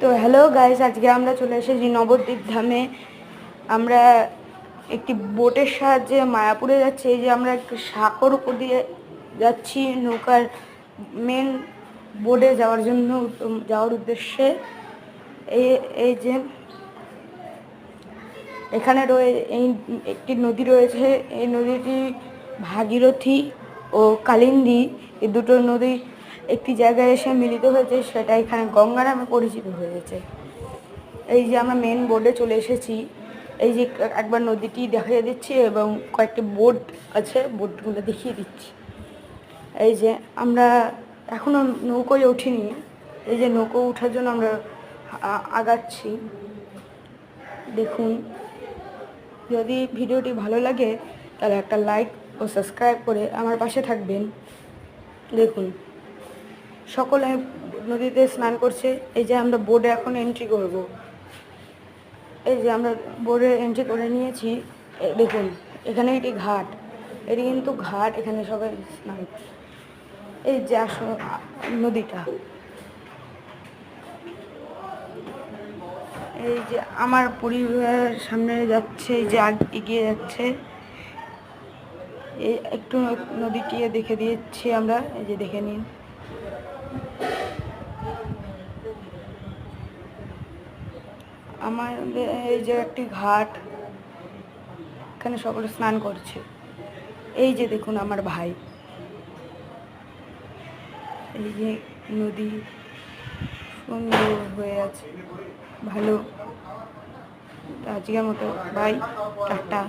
তো hello guys, আজকে আমরা চলে এসেছি নবদ্বীপ ধামে। আমরা একটি বোটের সাহায্যে মায়াপুরে যাচ্ছি। এই যে আমরা একটু সাঁকোর উপর দিয়ে যাচ্ছি নৌকার মেন বোটে যাওয়ার উদ্দেশ্যে। এই এই যে এখানে এই একটি নদী রয়েছে। এই নদীটি ভাগীরথী ও কালিন্দী, এই দুটো নদী একটি জায়গায় এসে মিলিত হয়েছে, সেটা এখানে গঙ্গা নামে পরিচিত হয়েছে। এই যে আমরা মেন বোর্ডে চলে এসেছি। এই যে একবার নদীটি দেখিয়ে দিচ্ছি এবং কয়েকটি বোট আছে, বোটগুলো দেখিয়ে দিচ্ছি। এই যে আমরা এখনও নৌকোয় উঠিনি। এই যে নৌকো ওঠার জন্য আমরা আগাচ্ছি। দেখুন, যদি ভিডিওটি ভালো লাগে তাহলে একটা লাইক ও সাবস্ক্রাইব করে আমার পাশে থাকবেন। দেখুন, সকলে নদীতে স্নান করছে। এই যে আমরা বোর্ডে এখন এন্ট্রি করব। এই যে আমরা বোর্ডে এন্ট্রি করে নিয়েছি। দেখুন, এখানে একটি ঘাট, এটি কিন্তু ঘাট, এখানে সবাই স্নান করে। এই যে নদীটা, এই যে আমার পরিবারের সামনে যাচ্ছে, এই যে এগিয়ে যাচ্ছে। এই একটু নদীটি দেখে দিয়েছি আমরা, এই যে দেখে নিন। আমাদের এই যে একটি ঘাট, এখানে সকলে স্নান করছে। এই যে দেখুন আমার ভাই, এই যে নদী সুন্দর হয়ে আছে, ভালো। আজকের মতো বাই, টাটা।